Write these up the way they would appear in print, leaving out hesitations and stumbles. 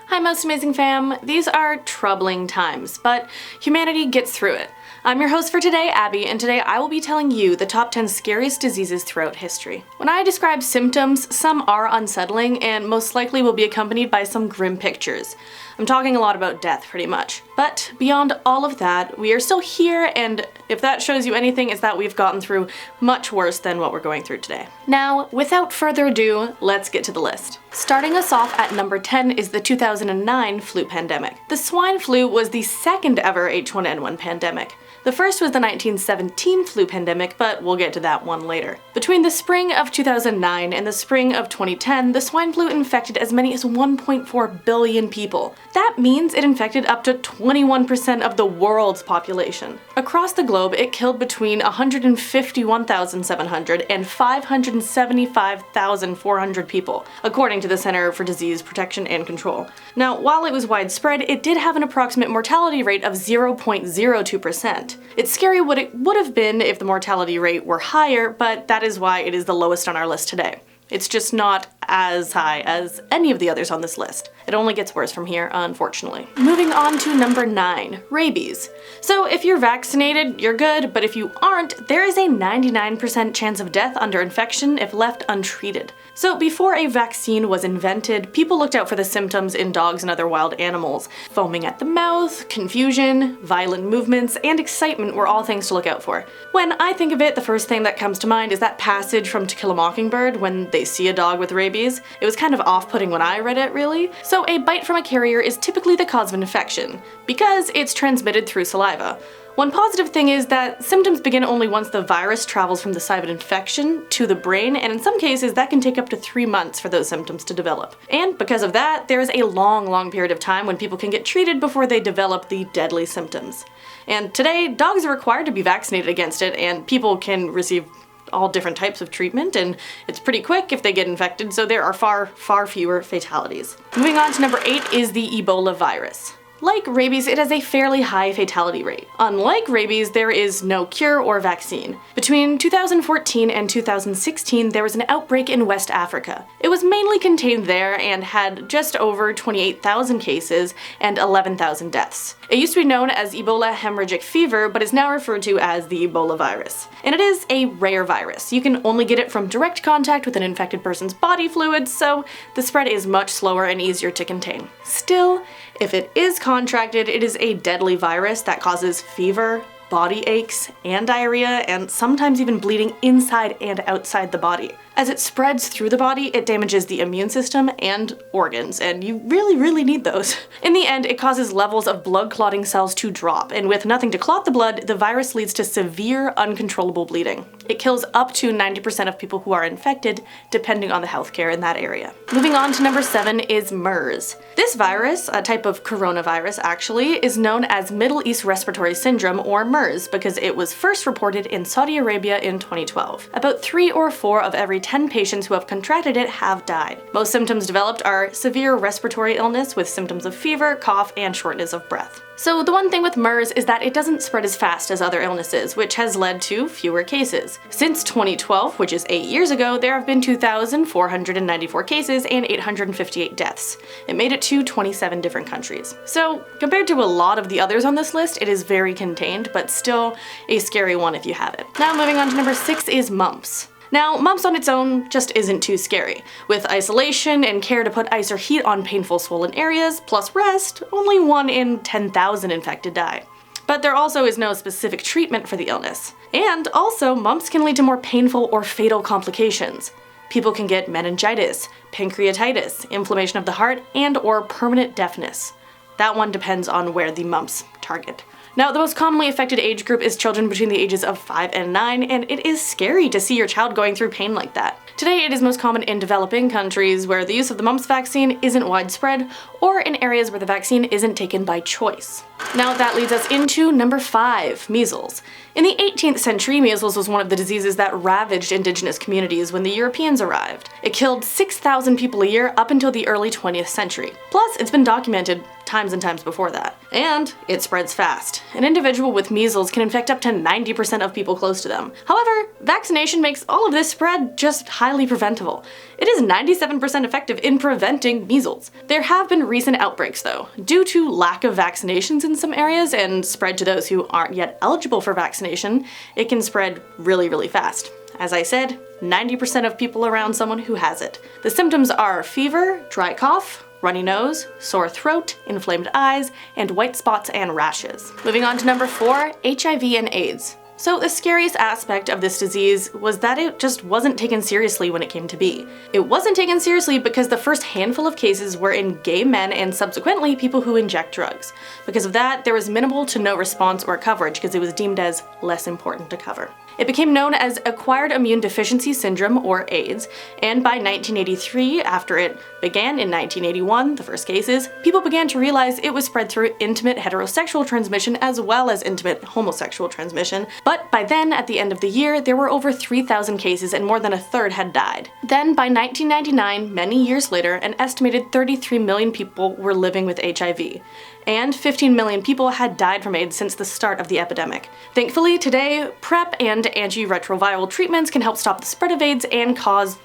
Hi most amazing fam, these are troubling times, but humanity gets through it. I'm your host for today, Abby, and today I will be telling you the top 10 scariest diseases throughout history. When I describe symptoms, some are unsettling and most likely will be accompanied by some grim pictures. I'm talking a lot about death, pretty much. But beyond all of that, we are still here, and if that shows you anything, it's that we've gotten through much worse than what we're going through today. Now, without further ado, let's get to the list. Starting us off at number 10 is the 2009 flu pandemic. The swine flu was the second ever H1N1 pandemic. The first was the 1917 flu pandemic, but we'll get to that one later. Between the spring of 2009 and the spring of 2010, the swine flu infected as many as 1.4 billion people. That means it infected up to 21% of the world's population. Across the globe, it killed between 151,700 and 575,400 people, according to the Center for Disease Protection and Control. Now, while it was widespread, it did have an approximate mortality rate of 0.02%. It's scary what it would have been if the mortality rate were higher, but that is why it is the lowest on our list today. It's just not as high as any of the others on this list. It only gets worse from here, unfortunately. Moving on to number 9, rabies. So if you're vaccinated, you're good, but if you aren't, there is a 99% chance of death under infection if left untreated. So before a vaccine was invented, people looked out for the symptoms in dogs and other wild animals. Foaming at the mouth, confusion, violent movements, and excitement were all things to look out for. When I think of it, the first thing that comes to mind is that passage from To Kill a Mockingbird when they see a dog with rabies. It was kind of off-putting when I read it, really. So a bite from a carrier is typically the cause of an infection, because it's transmitted through saliva. One positive thing is that symptoms begin only once the virus travels from the site of infection to the brain, and in some cases that can take up to 3 months for those symptoms to develop. And because of that, there is a long period of time when people can get treated before they develop the deadly symptoms. And today, dogs are required to be vaccinated against it, and people can receive all different types of treatment, and it's pretty quick if they get infected, so there are far fewer fatalities. Moving on to number 8 is the Ebola virus. Like rabies, it has a fairly high fatality rate. Unlike rabies, there is no cure or vaccine. Between 2014 and 2016, there was an outbreak in West Africa. It was mainly contained there and had just over 28,000 cases and 11,000 deaths. It used to be known as Ebola hemorrhagic fever, but is now referred to as the Ebola virus. And it is a rare virus. You can only get it from direct contact with an infected person's body fluids, so the spread is much slower and easier to contain. Still, if it is contracted, it is a deadly virus that causes fever, body aches, and diarrhea, and sometimes even bleeding inside and outside the body. As it spreads through the body, it damages the immune system and organs, and you really need those. In the end, it causes levels of blood clotting cells to drop, and with nothing to clot the blood, the virus leads to severe, uncontrollable bleeding. It kills up to 90% of people who are infected, depending on the healthcare in that area. Moving on to number 7 is MERS. This virus, a type of coronavirus actually, is known as Middle East Respiratory Syndrome, or MERS, because it was first reported in Saudi Arabia in 2012. About 3 or 4 of every 10 patients who have contracted it have died. Most symptoms developed are severe respiratory illness with symptoms of fever, cough, and shortness of breath. So the one thing with MERS is that it doesn't spread as fast as other illnesses, which has led to fewer cases. Since 2012, which is 8 years ago, there have been 2,494 cases and 858 deaths. It made it to 27 different countries. So compared to a lot of the others on this list, it is very contained, but still a scary one if you have it. Now moving on to number 6 is mumps. Now, mumps on its own just isn't too scary. With isolation and care to put ice or heat on painful swollen areas, plus rest, only 1 in 10,000 infected die. But there also is no specific treatment for the illness. And also, mumps can lead to more painful or fatal complications. People can get meningitis, pancreatitis, inflammation of the heart, and/or permanent deafness. That one depends on where the mumps target. Now, the most commonly affected age group is children between the ages of 5 and 9, and it is scary to see your child going through pain like that. Today, it is most common in developing countries where the use of the mumps vaccine isn't widespread, or in areas where the vaccine isn't taken by choice. Now that leads us into number 5, measles. In the 18th century, measles was one of the diseases that ravaged indigenous communities when the Europeans arrived. It killed 6,000 people a year up until the early 20th century. Plus, it's been documented times and times before that. And it spreads fast. An individual with measles can infect up to 90% of people close to them. However, vaccination makes all of this spread just highly preventable. It is 97% effective in preventing measles. There have been recent outbreaks though. Due to lack of vaccinations in some areas and spread to those who aren't yet eligible for vaccination, it can spread really, really fast. As I said, 90% of people around someone who has it. The symptoms are fever, dry cough, runny nose, sore throat, inflamed eyes, and white spots and rashes. Moving on to number 4, HIV and AIDS. So the scariest aspect of this disease was that it just wasn't taken seriously when it came to be. It wasn't taken seriously because the first handful of cases were in gay men and subsequently people who inject drugs. Because of that, there was minimal to no response or coverage because it was deemed as less important to cover. It became known as Acquired Immune Deficiency Syndrome, or AIDS, and by 1983, after it began in 1981, the first cases, people began to realize it was spread through intimate heterosexual transmission as well as intimate homosexual transmission, but by then, at the end of the year, there were over 3,000 cases and more than a third had died. Then, by 1999, many years later, an estimated 33 million people were living with HIV. And 15 million people had died from AIDS since the start of the epidemic. Thankfully, today, PrEP and antiretroviral treatments can help stop the spread of AIDS and cause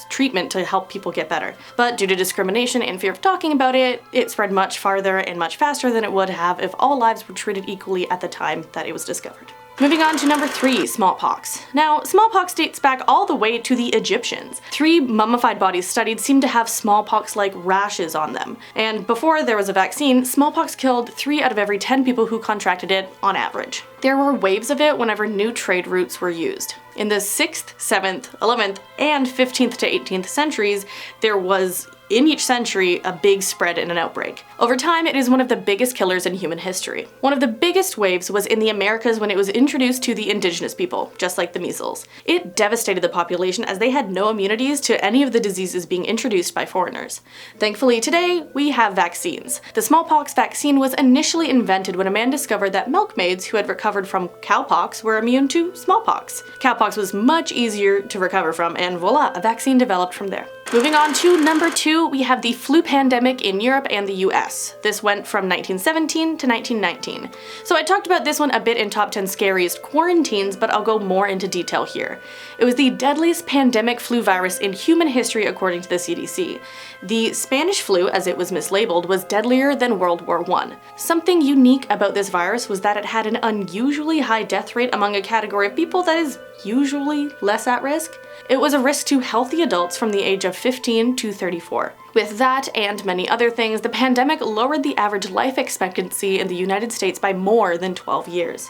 treatment to help people get better. But due to discrimination and fear of talking about it, it spread much farther and much faster than it would have if all lives were treated equally at the time that it was discovered. Moving on to number 3, smallpox. Now, smallpox dates back all the way to the Egyptians. 3 mummified bodies studied seemed to have smallpox-like rashes on them. And before there was a vaccine, smallpox killed 3 out of every 10 people who contracted it on average. There were waves of it whenever new trade routes were used. In the 6th, 7th, 11th, and 15th to 18th centuries, there was in each century a big spread and an outbreak. Over time, it is one of the biggest killers in human history. One of the biggest waves was in the Americas when it was introduced to the indigenous people, just like the measles. It devastated the population as they had no immunities to any of the diseases being introduced by foreigners. Thankfully, today, we have vaccines. The smallpox vaccine was initially invented when a man discovered that milkmaids who had recovered from cowpox were immune to smallpox. Cowpox was much easier to recover from, and voila, a vaccine developed from there. Moving on to number 2, we have the flu pandemic in Europe and the US. This went from 1917 to 1919. So I talked about this one a bit in Top 10 Scariest Quarantines, but I'll go more into detail here. It was the deadliest pandemic flu virus in human history according to the CDC. The Spanish flu, as it was mislabeled, was deadlier than World War I. Something unique about this virus was that it had an unusually high death rate among a category of people that is usually less at risk. It was a risk to healthy adults from the age of 15 to 34. With that and many other things, the pandemic lowered the average life expectancy in the United States by more than 12 years.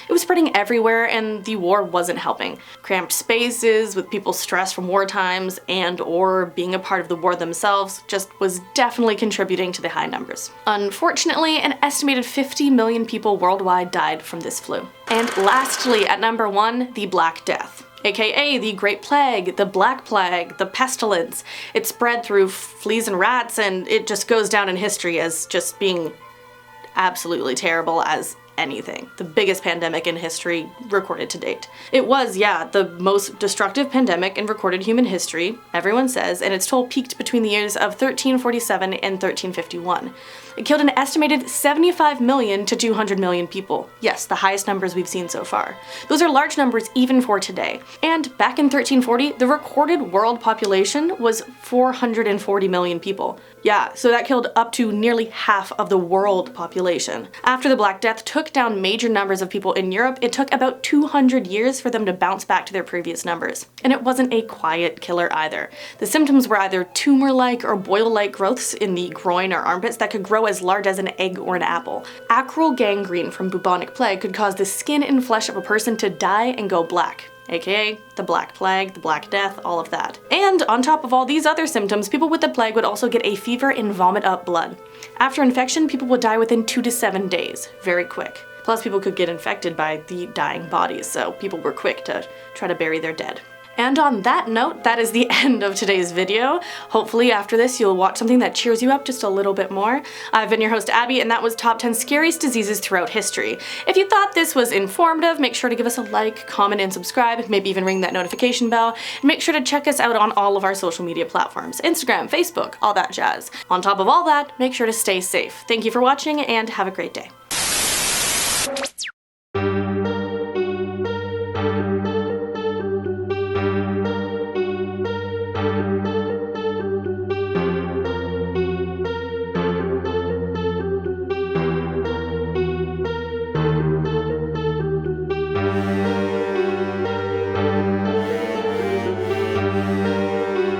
It was spreading everywhere and the war wasn't helping. Cramped spaces with people stressed from war times and or being a part of the war themselves just was definitely contributing to the high numbers. Unfortunately, an estimated 50 million people worldwide died from this flu. And lastly, at number 1, the Black Death. AKA the Great Plague, the Black Plague, the pestilence. It spread through fleas and rats and it just goes down in history as just being absolutely terrible as anything. The biggest pandemic in history recorded to date. It was, yeah, the most destructive pandemic in recorded human history, everyone says, and its toll peaked between the years of 1347 and 1351. It killed an estimated 75 million to 200 million people. Yes, the highest numbers we've seen so far. Those are large numbers even for today. And back in 1340, the recorded world population was 440 million people. Yeah, so that killed up to nearly half of the world population. After the Black Death took down major numbers of people in Europe, it took about 200 years for them to bounce back to their previous numbers. And it wasn't a quiet killer either. The symptoms were either tumor-like or boil-like growths in the groin or armpits that could grow as large as an egg or an apple. Acral gangrene from bubonic plague could cause the skin and flesh of a person to die and go black. AKA the Black Plague, the Black Death, all of that. And on top of all these other symptoms, people with the plague would also get a fever and vomit up blood. After infection, people would die within 2 to 7 days, very quick. Plus people could get infected by the dying bodies, so people were quick to try to bury their dead. And on that note, that is the end of today's video. Hopefully after this you'll watch something that cheers you up just a little bit more. I've been your host Abby, and that was Top 10 Scariest Diseases Throughout History. If you thought this was informative, make sure to give us a like, comment, and subscribe, maybe even ring that notification bell, and make sure to check us out on all of our social media platforms, Instagram, Facebook, all that jazz. On top of all that, make sure to stay safe. Thank you for watching, and have a great day.